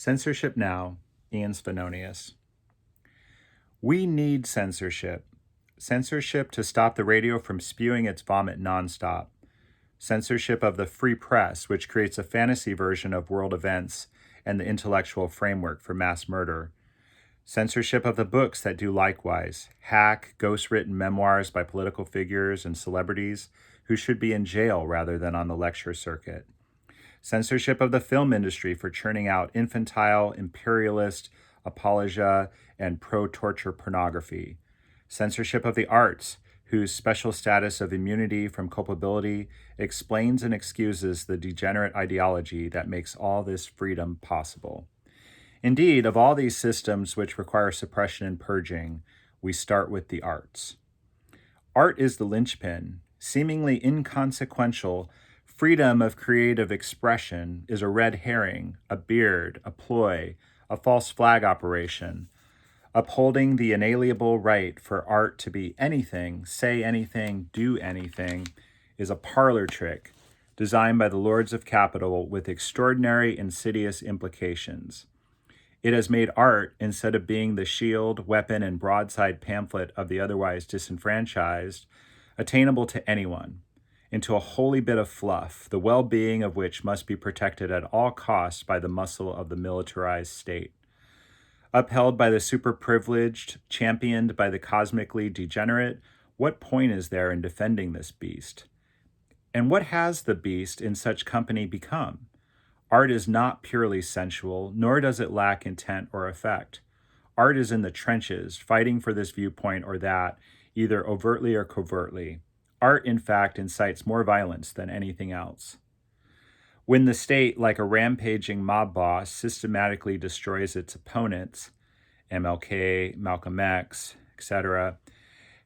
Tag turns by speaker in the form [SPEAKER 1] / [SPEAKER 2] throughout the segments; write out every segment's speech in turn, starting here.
[SPEAKER 1] Censorship Now, Ian Svenonius. We need censorship. Censorship to stop the radio from spewing its vomit nonstop. Censorship of the free press, which creates a fantasy version of world events and the intellectual framework for mass murder. Censorship of the books that do likewise, hack, ghost-written memoirs by political figures and celebrities who should be in jail rather than on the lecture circuit. Censorship of the film industry for churning out infantile, imperialist, apologia, and pro-torture pornography. Censorship of the arts, whose special status of immunity from culpability explains and excuses the degenerate ideology that makes all this freedom possible. Indeed, of all these systems which require suppression and purging, we start with the arts. Art is the linchpin. Seemingly inconsequential freedom of creative expression is a red herring, a beard, a ploy, a false flag operation. Upholding the inalienable right for art to be anything, say anything, do anything, is a parlor trick designed by the lords of capital with extraordinary insidious implications. It has made art, instead of being the shield, weapon, and broadside pamphlet of the otherwise disenfranchised, attainable to anyone, into a holy bit of fluff, the well-being of which must be protected at all costs by the muscle of the militarized state. Upheld by the super-privileged, championed by the cosmically degenerate, what point is there in defending this beast? And what has the beast in such company become? Art is not purely sensual, nor does it lack intent or effect. Art is in the trenches, fighting for this viewpoint or that, either overtly or covertly. Art, in fact, incites more violence than anything else. When the state, like a rampaging mob boss, systematically destroys its opponents, MLK, Malcolm X, etc.,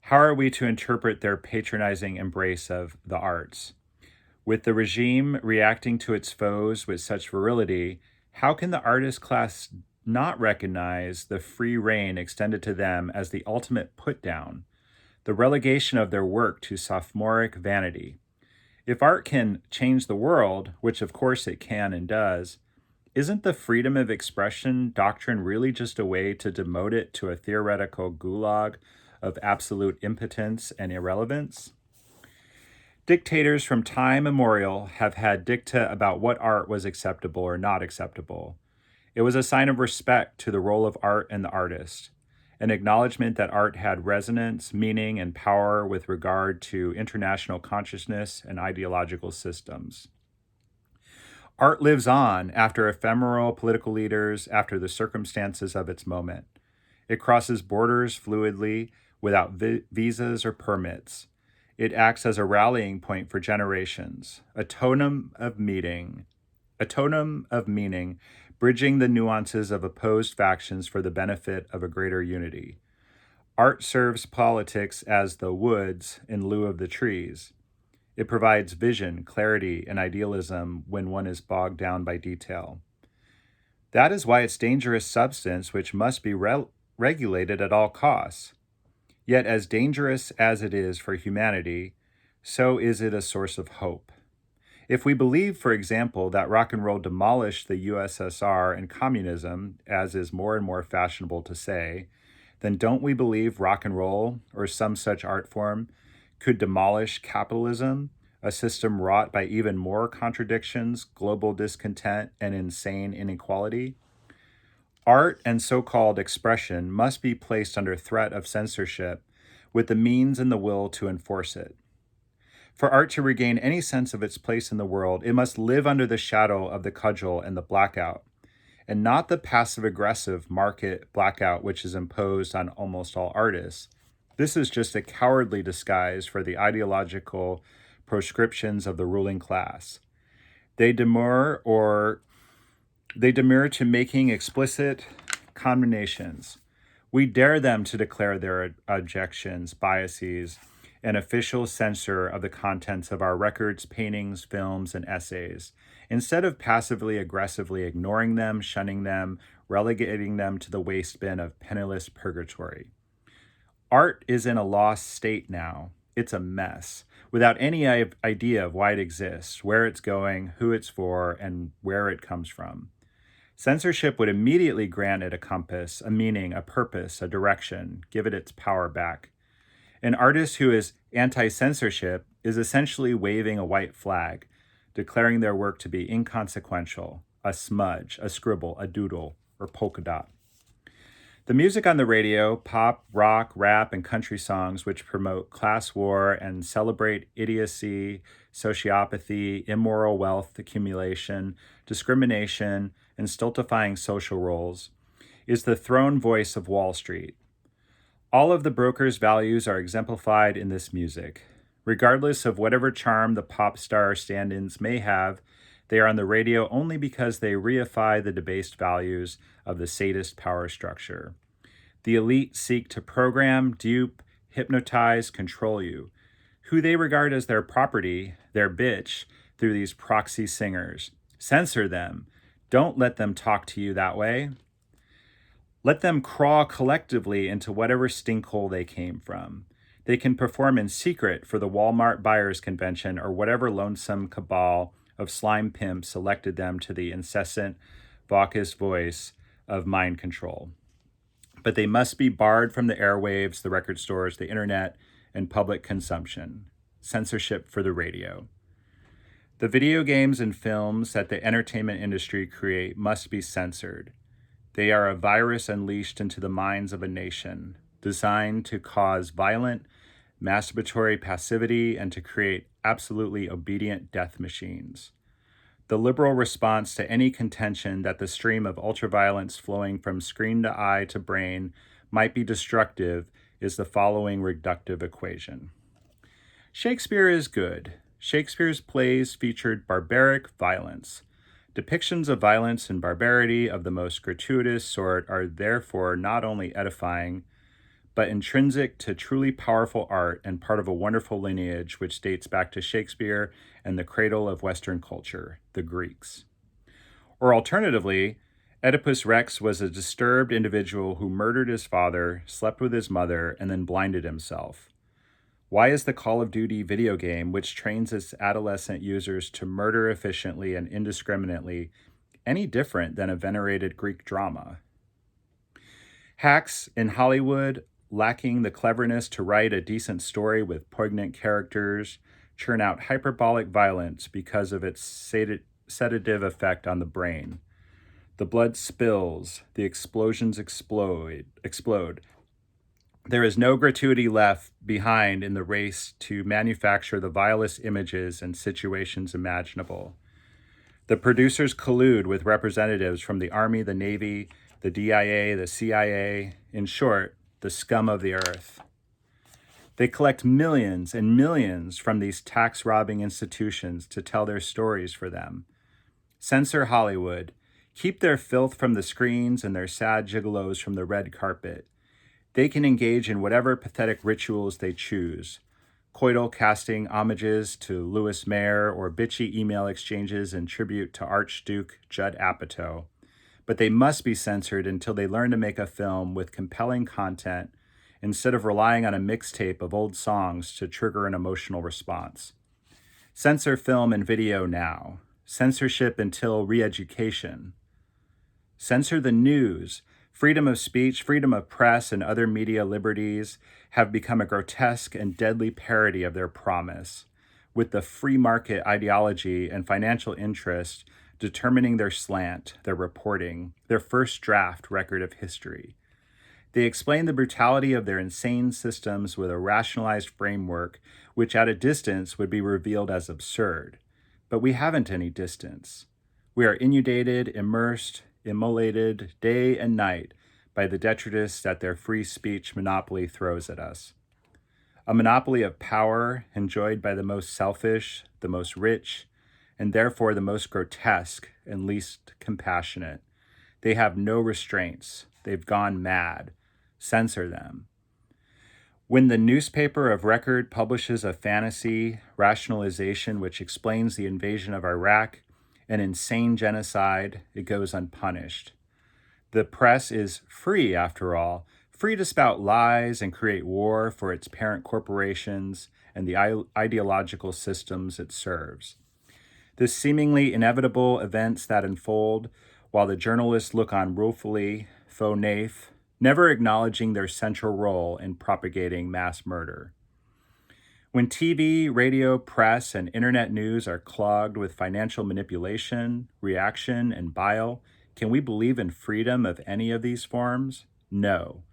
[SPEAKER 1] how are we to interpret their patronizing embrace of the arts? With the regime reacting to its foes with such virility, how can the artist class not recognize the free rein extended to them as the ultimate put-down, the relegation of their work to sophomoric vanity? If art can change the world, which of course it can and does, isn't the freedom of expression doctrine really just a way to demote it to a theoretical gulag of absolute impotence and irrelevance? Dictators from time immemorial have had dicta about what art was acceptable or not acceptable. It was a sign of respect to the role of art and the artist, an acknowledgement that art had resonance, meaning, and power with regard to international consciousness and ideological systems. Art lives on after ephemeral political leaders, after the circumstances of its moment. It crosses borders fluidly, without visas or permits. It acts as a rallying point for generations, a totem of meaning, bridging the nuances of opposed factions for the benefit of a greater unity. Art serves politics as the woods in lieu of the trees. It provides vision, clarity, and idealism when one is bogged down by detail. That is why it's dangerous substance which must be regulated at all costs. Yet as dangerous as it is for humanity, so is it a source of hope. If we believe, for example, that rock and roll demolished the USSR and communism, as is more and more fashionable to say, then don't we believe rock and roll, or some such art form, could demolish capitalism, a system wrought by even more contradictions, global discontent, and insane inequality? Art and so-called expression must be placed under threat of censorship with the means and the will to enforce it. For art to regain any sense of its place in the world, it must live under the shadow of the cudgel and the blackout, and not the passive-aggressive market blackout which is imposed on almost all artists. This is just a cowardly disguise for the ideological proscriptions of the ruling class. They demur to making explicit condemnations. We dare them to declare their objections, biases, and official censor of the contents of our records, paintings, films, and essays, instead of passively, aggressively ignoring them, shunning them, relegating them to the waste bin of penniless purgatory. Art is in a lost state now. It's a mess, without any idea of why it exists, where it's going, who it's for, and where it comes from. Censorship would immediately grant it a compass, a meaning, a purpose, a direction, give it its power back. An artist who is anti-censorship is essentially waving a white flag, declaring their work to be inconsequential, a smudge, a scribble, a doodle, or polka dot. The music on the radio, pop, rock, rap, and country songs which promote class war and celebrate idiocy, sociopathy, immoral wealth accumulation, discrimination, and stultifying social roles, is the thrown voice of Wall Street. All of the brokers' values are exemplified in this music. Regardless of whatever charm the pop star stand-ins may have, they are on the radio only because they reify the debased values of the sadist power structure. The elite seek to program, dupe, hypnotize, control you, who they regard as their property, their bitch, through these proxy singers. Censor them. Don't let them talk to you that way. Let them crawl collectively into whatever stinkhole they came from. They can perform in secret for the Walmart Buyers Convention or whatever lonesome cabal of slime pimps elected them to the incessant, vacuous voice of mind control. But they must be barred from the airwaves, the record stores, the internet, and public consumption. Censorship for the radio. The video games and films that the entertainment industry create must be censored. They are a virus unleashed into the minds of a nation, designed to cause violent, masturbatory passivity and to create absolutely obedient death machines. The liberal response to any contention that the stream of ultraviolence flowing from screen to eye to brain might be destructive is the following reductive equation. Shakespeare is good. Shakespeare's plays featured barbaric violence. Depictions of violence and barbarity of the most gratuitous sort are therefore not only edifying, but intrinsic to truly powerful art and part of a wonderful lineage which dates back to Shakespeare and the cradle of Western culture, the Greeks. Or alternatively, Oedipus Rex was a disturbed individual who murdered his father, slept with his mother, and then blinded himself. Why is the Call of Duty video game, which trains its adolescent users to murder efficiently and indiscriminately, any different than a venerated Greek drama? Hacks in Hollywood, lacking the cleverness to write a decent story with poignant characters, churn out hyperbolic violence because of its sedative effect on the brain. The blood spills, the explosions explode. There is no gratuity left behind in the race to manufacture the vilest images and situations imaginable. The producers collude with representatives from the Army, the Navy, the DIA, the CIA, in short, the scum of the earth. They collect millions and millions from these tax-robbing institutions to tell their stories for them. Censor Hollywood. Keep their filth from the screens and their sad gigolos from the red carpet. They can engage in whatever pathetic rituals they choose. Coital casting homages to Louis Mayer or bitchy email exchanges in tribute to Archduke Judd Apatow. But they must be censored until they learn to make a film with compelling content instead of relying on a mixtape of old songs to trigger an emotional response. Censor film and video now. Censorship until re-education. Censor the news. Freedom of speech, freedom of press, and other media liberties have become a grotesque and deadly parody of their promise, with the free market ideology and financial interest determining their slant, their reporting, their first draft record of history. They explain the brutality of their insane systems with a rationalized framework which at a distance would be revealed as absurd. But we haven't any distance. We are inundated, immersed, immolated day and night by the detritus that their free speech monopoly throws at us. A monopoly of power enjoyed by the most selfish, the most rich, and therefore the most grotesque and least compassionate. They have no restraints. They've gone mad. Censor them. When the newspaper of record publishes a fantasy rationalization which explains the invasion of Iraq, an insane genocide, it goes unpunished. The press is free, after all, free to spout lies and create war for its parent corporations and the ideological systems it serves. The seemingly inevitable events that unfold, while the journalists look on ruefully, faux naif, never acknowledging their central role in propagating mass murder. When TV, radio, press, and internet news are clogged with financial manipulation, reaction, and bile, can we believe in freedom of any of these forms? No.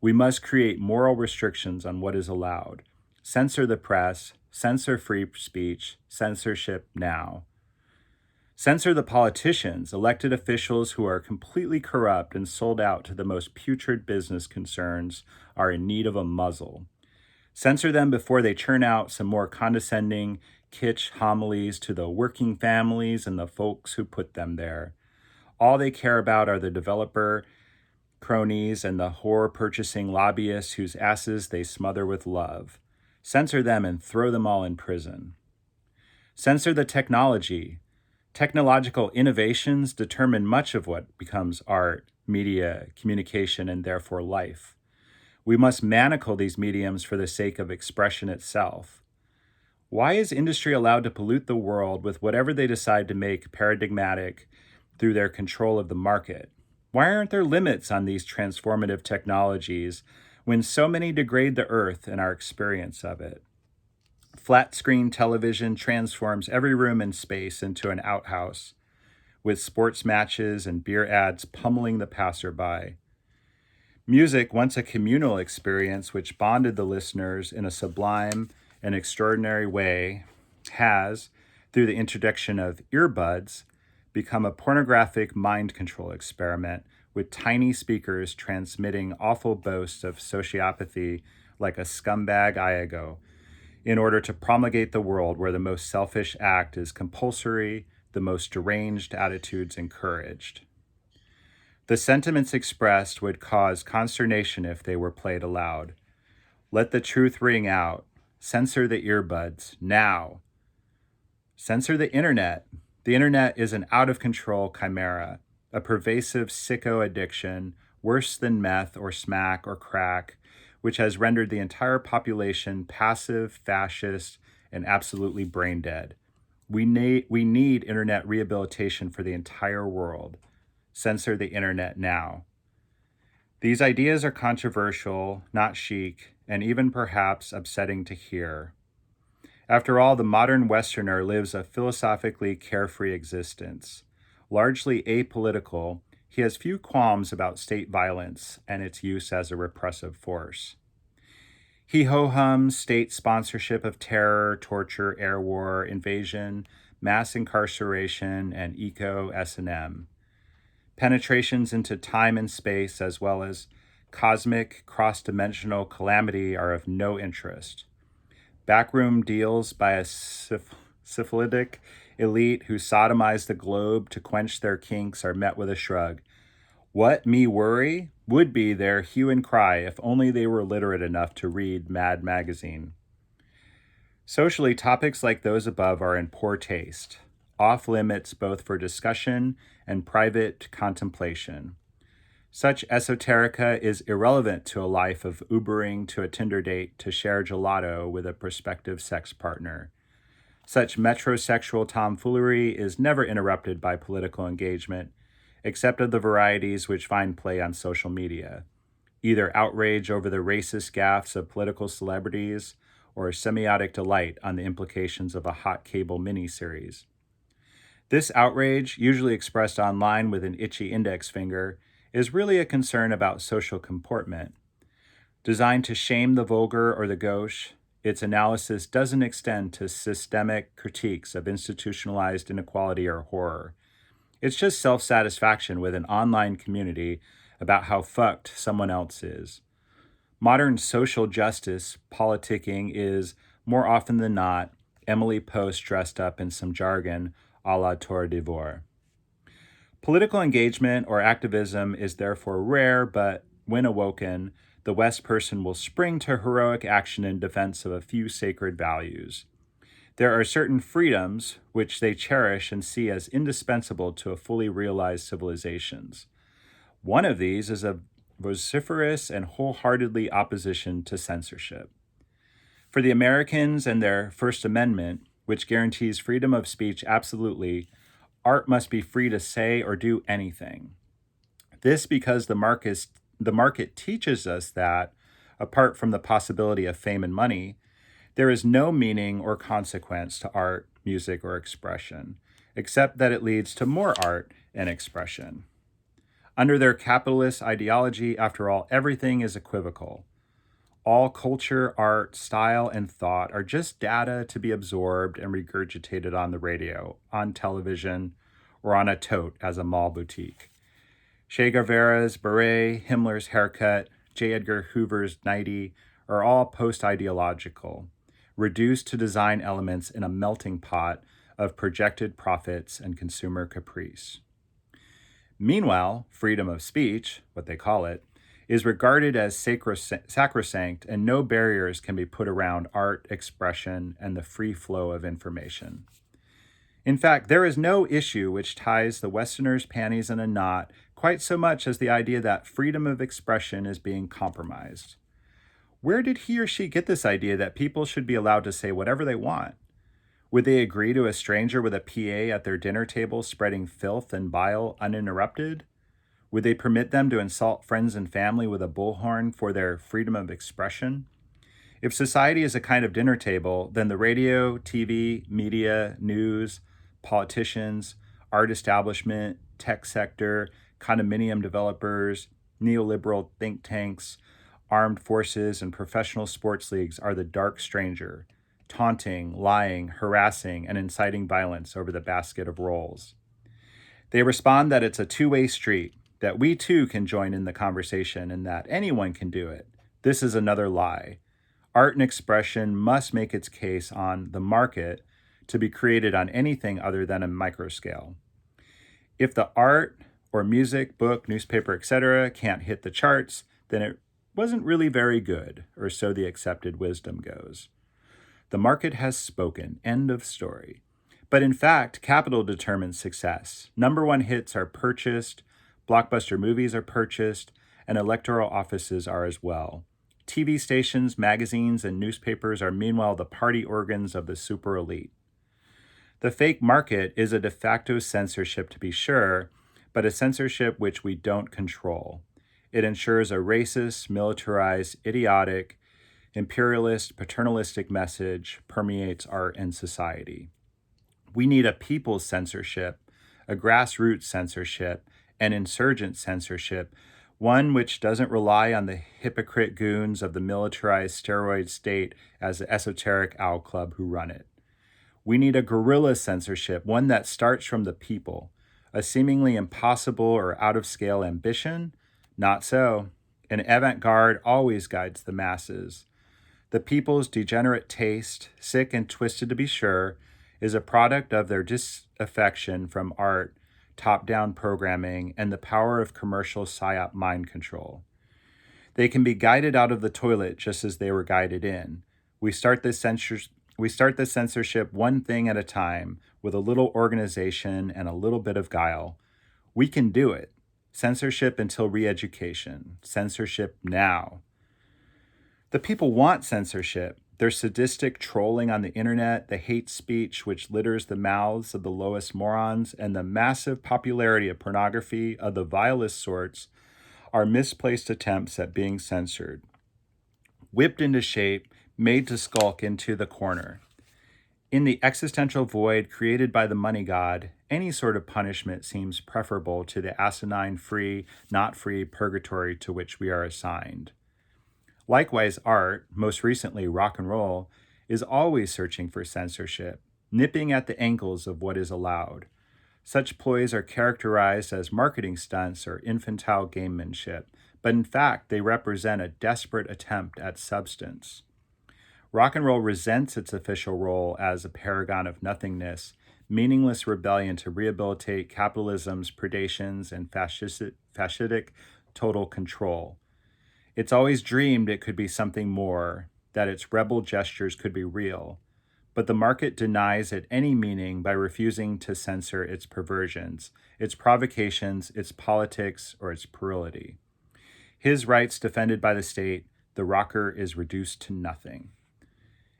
[SPEAKER 1] We must create moral restrictions on what is allowed. Censor the press, censor free speech, censorship now. Censor the politicians, elected officials who are completely corrupt and sold out to the most putrid business concerns are in need of a muzzle. Censor them before they churn out some more condescending kitsch homilies to the working families and the folks who put them there. All they care about are the developer cronies and the whore-purchasing lobbyists whose asses they smother with love. Censor them and throw them all in prison. Censor the technology. Technological innovations determine much of what becomes art, media, communication, and therefore life. We must manacle these mediums for the sake of expression itself. Why is industry allowed to pollute the world with whatever they decide to make paradigmatic through their control of the market? Why aren't there limits on these transformative technologies when so many degrade the earth and our experience of it? Flat-screen television transforms every room and space into an outhouse, with sports matches and beer ads pummeling the passerby. Music, once a communal experience which bonded the listeners in a sublime and extraordinary way, has, through the introduction of earbuds, become a pornographic mind control experiment with tiny speakers transmitting awful boasts of sociopathy like a scumbag Iago, in order to promulgate the world where the most selfish act is compulsory, the most deranged attitudes encouraged. The sentiments expressed would cause consternation if they were played aloud. Let the truth ring out. Censor the earbuds, now. Censor the internet. The internet is an out-of-control chimera, a pervasive sicko addiction, worse than meth or smack or crack, which has rendered the entire population passive, fascist, and absolutely brain dead. We need internet rehabilitation for the entire world. Censor the internet now. These ideas are controversial, not chic, and even perhaps upsetting to hear. After all, the modern Westerner lives a philosophically carefree existence. Largely apolitical, he has few qualms about state violence and its use as a repressive force. He ho-hums state sponsorship of terror, torture, air war, invasion, mass incarceration, and eco-S&M. Penetrations into time and space, as well as cosmic, cross-dimensional calamity, are of no interest. Backroom deals by a syphilitic elite who sodomize the globe to quench their kinks are met with a shrug. What me worry would be their hue and cry if only they were literate enough to read Mad Magazine. Socially, topics like those above are in poor taste, off limits both for discussion and private contemplation. Such esoterica is irrelevant to a life of Ubering to a Tinder date to share gelato with a prospective sex partner. Such metrosexual tomfoolery is never interrupted by political engagement, except of the varieties which find play on social media, either outrage over the racist gaffes of political celebrities or semiotic delight on the implications of a hot cable miniseries. This outrage, usually expressed online with an itchy index finger, is really a concern about social comportment. Designed to shame the vulgar or the gauche, its analysis doesn't extend to systemic critiques of institutionalized inequality or horror. It's just self-satisfaction with an online community about how fucked someone else is. Modern social justice politicking is, more often than not, Emily Post dressed up in some jargon a la Tour d'Ivoire. Political engagement or activism is therefore rare, but when awoken, the West person will spring to heroic action in defense of a few sacred values. There are certain freedoms which they cherish and see as indispensable to a fully realized civilizations. One of these is a vociferous and wholeheartedly opposition to censorship. For the Americans and their First Amendment, which guarantees freedom of speech absolutely, art must be free to say or do anything. This because the market teaches us that, apart from the possibility of fame and money, there is no meaning or consequence to art, music, or expression, except that it leads to more art and expression. Under their capitalist ideology, after all, everything is equivocal. All culture, art, style, and thought are just data to be absorbed and regurgitated on the radio, on television, or on a tote as a mall boutique. Che Guevara's beret, Himmler's haircut, J. Edgar Hoover's nightie are all post-ideological, reduced to design elements in a melting pot of projected profits and consumer caprice. Meanwhile, freedom of speech, what they call it, is regarded as sacrosanct, and no barriers can be put around art, expression, and the free flow of information. In fact, there is no issue which ties the Westerner's panties in a knot quite so much as the idea that freedom of expression is being compromised. Where did he or she get this idea that people should be allowed to say whatever they want? Would they agree to a stranger with a PA at their dinner table spreading filth and bile uninterrupted? Would they permit them to insult friends and family with a bullhorn for their freedom of expression? If society is a kind of dinner table, then the radio, TV, media, news, politicians, art establishment, tech sector, condominium developers, neoliberal think tanks, armed forces, and professional sports leagues are the dark stranger, taunting, lying, harassing, and inciting violence over the basket of rolls. They respond that it's a two-way street, that we too can join in the conversation, and that anyone can do it. This is another lie. Art and expression must make its case on the market to be created on anything other than a microscale. If the art or music, book, newspaper, etc. can't hit the charts, then it wasn't really very good, or so the accepted wisdom goes. The market has spoken. End of story. But in fact, capital determines success. Number one hits are purchased, blockbuster movies are purchased, and electoral offices are as well. TV stations, magazines, and newspapers are meanwhile the party organs of the super elite. The fake market is a de facto censorship, to be sure, but a censorship which we don't control. It ensures a racist, militarized, idiotic, imperialist, paternalistic message permeates art and society. We need a people's censorship, a grassroots censorship, an insurgent censorship, one which doesn't rely on the hypocrite goons of the militarized steroid state as the esoteric owl club who run it. We need a guerrilla censorship, one that starts from the people. A seemingly impossible or out-of-scale ambition? Not so. An avant-garde always guides the masses. The people's degenerate taste, sick and twisted to be sure, is a product of their disaffection from art, top-down programming, and the power of commercial psyop mind control. They can be guided out of the toilet just as they were guided in. We start the censorship one thing at a time, with a little organization and a little bit of guile. We can do it. Censorship until re-education. Censorship now. The people want censorship. Their sadistic trolling on the internet, the hate speech which litters the mouths of the lowest morons, and the massive popularity of pornography of the vilest sorts are misplaced attempts at being censored. Whipped into shape, made to skulk into the corner. In the existential void created by the money god, any sort of punishment seems preferable to the asinine free, not free purgatory to which we are assigned. Likewise, art, most recently rock and roll, is always searching for censorship, nipping at the ankles of what is allowed. Such ploys are characterized as marketing stunts or infantile gamemanship, but in fact they represent a desperate attempt at substance. Rock and roll resents its official role as a paragon of nothingness, meaningless rebellion to rehabilitate capitalism's predations and fascistic total control. It's always dreamed it could be something more, that its rebel gestures could be real, but the market denies it any meaning by refusing to censor its perversions, its provocations, its politics, or its puerility. His rights defended by the state, the rocker is reduced to nothing.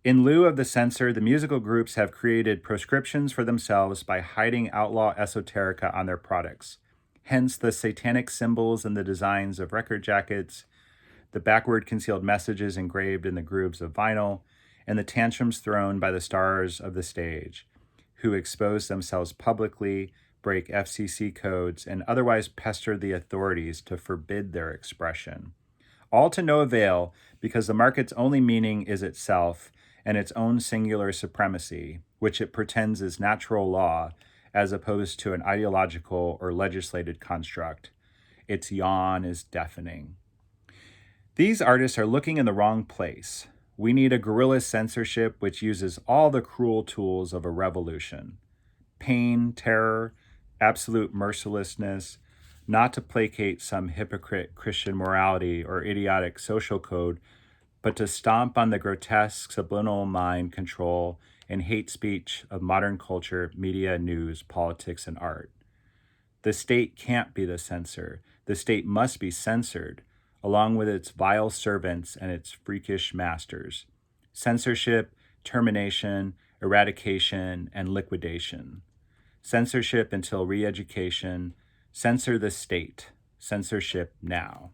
[SPEAKER 1] In lieu of the censor, the musical groups have created proscriptions for themselves by hiding outlaw esoterica on their products. Hence the satanic symbols in the designs of record jackets, the backward concealed messages engraved in the grooves of vinyl, and the tantrums thrown by the stars of the stage, who expose themselves publicly, break FCC codes, and otherwise pester the authorities to forbid their expression. All to no avail, because the market's only meaning is itself and its own singular supremacy, which it pretends is natural law, as opposed to an ideological or legislated construct. Its yawn is deafening. These artists are looking in the wrong place. We need a guerrilla censorship which uses all the cruel tools of a revolution: pain, terror, absolute mercilessness, not to placate some hypocrite Christian morality or idiotic social code, but to stomp on the grotesque subliminal mind control and hate speech of modern culture, media, news, politics, and art. The state can't be the censor. The state must be censored, along with its vile servants and its freakish masters. Censorship, termination, eradication, and liquidation. Censorship until re-education. Censor the state. Censorship now.